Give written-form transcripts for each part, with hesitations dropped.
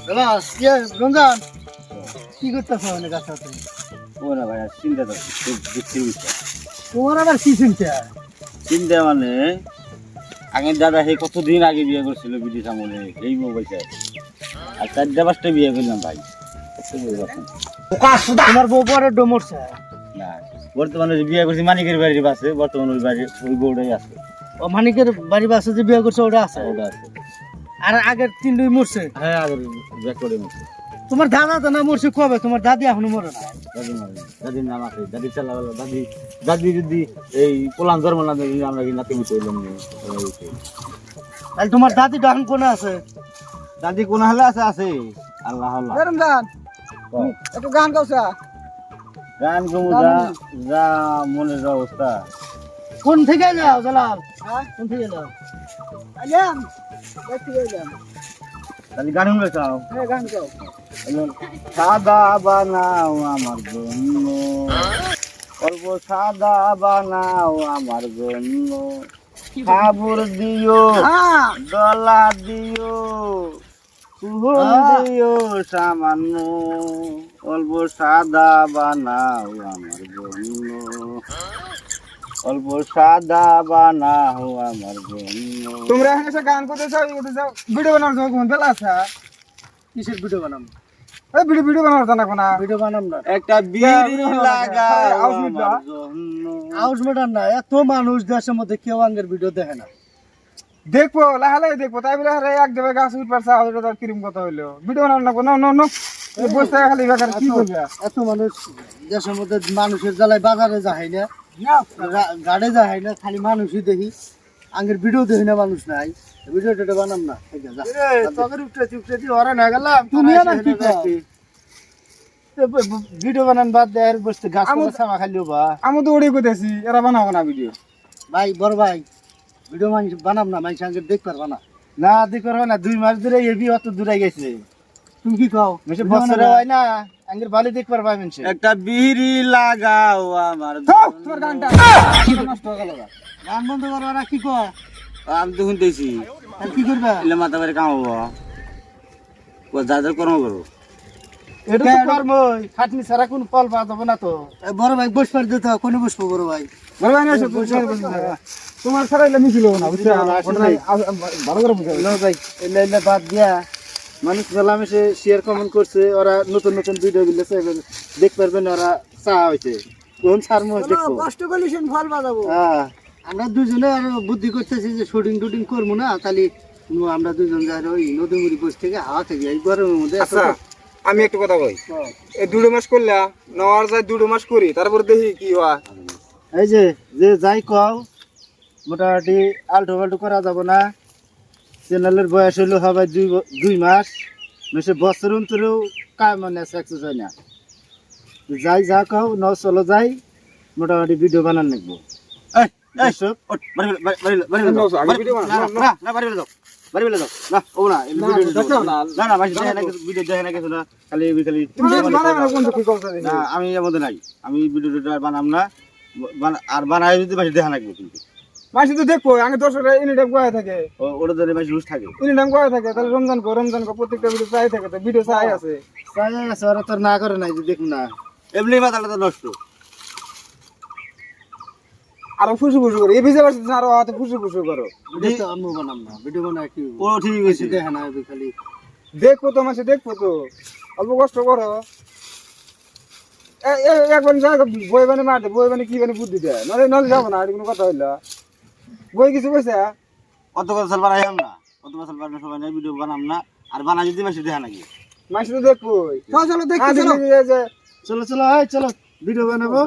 রঞ্জন কি করতেছ অনেক গাছ ওরা ভাই চিন্তা তো দেখছি তোমার আবার কি চিন্তা? চিন্তা মানে আগের দাদা সেই কতদিন আগে বিয়ে করছিল বিদেশ আমলে এই মোবাইলটা আর 4-5টা বিয়ে করলাম ভাই। তোমার বউ পরে ডোমরছে না বর্তমানে যে বিয়ে করছি মানিকের বাড়ির পাশে, বর্তমানে ওই বাড়ি ওই বউটাই আছে। ও মানিকের বাড়ি বাসে যে বিয়ে করছে ওটা আছে? ওটা আছে। আর আগের তিনটুই মরছে? হ্যাঁ আগের ব্যাক করে মরছে। তোমার দাদা তো না মরছে কবে? তোমার দাদি এখনো মরে না? দাদি মারে দাদির নাম আছে, দাদি চালাবেলা দাদি দাদি যদি এই পোলান জন্ম না দিলে আমরা কি নাতি মুতে হইলাম না। তাহলে তোমার দাদি এখন কোনে আছে? দাদি কোন হালে আছে? আছে আল্লাহ আল্লাহ। রমজান একটু গান গাওছা? গান কমু যা যা মনের অবস্থা। কোন থেকে যাও জালাল? হ্যাঁ কোন থেকে যাও? আইলাম দেখতে গেলাম। তাহলে গান শুনবে চাও? হ্যাঁ গান গাও। সাদা বানাও আমার জন্য, অল্প সাদা বানাও আমার জন্য, খাবুর দিও গলা দিও ফুল দিও সামান্য, অল্প সাদা বানাও আমার জন্য, অল্প সাদা বানাও আমার জন্য। তোমরা এখানে এসে গান করতে চাও, ভিডিও বানাও কোন বেলা আছে? কিসের ভিডিও বানাম? এই ভিডিও বানাও জানা কোনা? ভিডিও বানাম না। একটা বিড়ি লাগাও আমার জন্য। আউস মেটার না, এত মানুষ দেশের মধ্যে কেউ আঙ্গের ভিডিও দেখে না। দেখবো লাহালে দেখবো, তাই বলে হারে এক দেবে গাছ উঠবার চা ওটা তার কিরম কথা হইলো। ভিডিও বানাও না কোনো নো বসে থাকা খালি বেকার কি করবে? এত মানুষ দেশের মধ্যে মানুষের জ্বালায় বাজারে যায় না, গাড়ে যায় না, খালি মানুষই দেখি, আঙ্গের ভিডিও দেখি না মানুষ নাই। ভিডিওটা বানাম না। তুমি আবার কি কও? ভিডিও বানান বাদ দেয় বসতে গাছ খাওয়া খালিও বা আমি তো ওড়ি করতেছি, এরা বানাবো না ভিডিও। ভাই বড় ভাই ভিডিও মানুষ বানাম না, মানুষ আঙ্গের দেখ পারবা না। না দেখ পারবে না, 2 মাস ধরে এবি অত দূরে গেছে। তুমি কি কও? বছরে হয় না আঙ্গের বালি দেখ পারবা মানুষ। একটা বিড়ি লাগাও আমার তোমার গানটা নষ্ট হয়ে গেল। গান বন্ধ করবা না, কি কয়? আমি তো শুনতেছি। আর কি করবা? এলে মাথা বাড়ি কামাবো যা যা কর্ম করবো। এটা তো কর্মই, খাটনি ছাড়া কোন ফল পাওয়া যাবে না তো। বড় ভাই বসবার দিতে হবে, কোনে বসবো বড় ভাই? বড় ভাই এসে তোমার ছাড়া এলে মিছিল না, বুঝছো? ভালো করে বুঝাই ভাই এলে বাদ দিয়া মানুষ মেলামেশে শেয়ার কমেন্ট করছে, ওরা নতুন নতুন ভিডিও গুলো দেখ পারবেন, ওরা চা হয়েছে কোন ছাড়মো দেখবো। কষ্ট করলে ফল বাজাবো। হ্যাঁ আমরা দুজনে আর বুদ্ধি করতেছি যে শুটিং টুটিং করবো না, তাহলে আমরা দুজন যাই ওই নদীমুড়ি বসে থেকে হাওয়া থেকে এই গরমের মধ্যে। আচ্ছা আমি একটা কথা কই, এই 2 মাস করলা নেওয়ার যায় 2 মাস করি, তারপর দেখি কি হয়। এই যে যে যাই কও মোটামুটি আল্টো পাল্টো করা যাব না। চ্যানেলের বয়স হইলো হবে 2 মাস, মেসে বছর অন্তরেও কাজ মানে সাকসেস হয় না। যাই যা কও ন চলো যাই, মোটামুটি ভিডিও বানান লাগবো। আমি এর মধ্যে নাই, আমি ভিডিওটা বানাম না, আর বানাই যদি বাসি দেখা লাগবে। কিন্তু মাসি তো দেখবো আগে দর্শকরা এনি টাইম কোয়া থাকে, ওটা ধরে বাসি রুশ থাকে, এনি টাইম কোয়া থাকে। তাহলে রমজান কো প্রত্যেকটা ভিডিও চাই থাকে, তো ভিডিও চাই আছে ওরা তোর না করে নাই যে দেখুন না, এমনি মাথাটা তো নষ্ট। আরো ফুসু করে এই ভিজে পারছিস আরো হাতে ফুসু করো। আমি বানাম না, ভিডিও বানাই কি ও ঠিক আছে দেখে না খালি দেখবো তো মাসে, দেখবো তো অল্প কষ্ট করো। একবার যাই বই বানে মারতে, বই বানে কি বানে বুদ্ধি দেয়, নলে যাবো না। আর কোনো কথা হইলো বই কিছু কইছে? অত কথা বানাইম না, অত কথা বানাই সবাই নাই, ভিডিও বানাম না। আর বানাই যদি বাসি দেখা নাকি মাসে তো দেখবো। চলো দেখি, চলো চলো চলো ভিডিও বানাবো।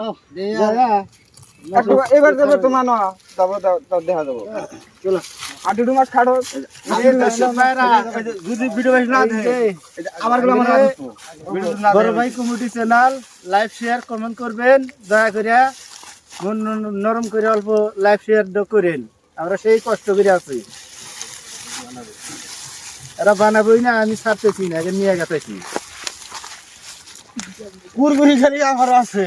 এবার যাবে তো মানো, যাবো দেখা যাবো। চলো আর 2 মাস খাটো যদি ভিডিও বাসি না দেয় আমার গুলো আমার বড় ভাই committee channel live share comment করবেন, দয়া করে মন নরম করে অল্প লাইভ শেয়ার করেন। আমরা সেই কষ্ট করে আছি, এরা বানাবোই না, আমি ছাড়তেছি না, নিয়ে গেতেছি। কুরকুরি খালি আমার আছে।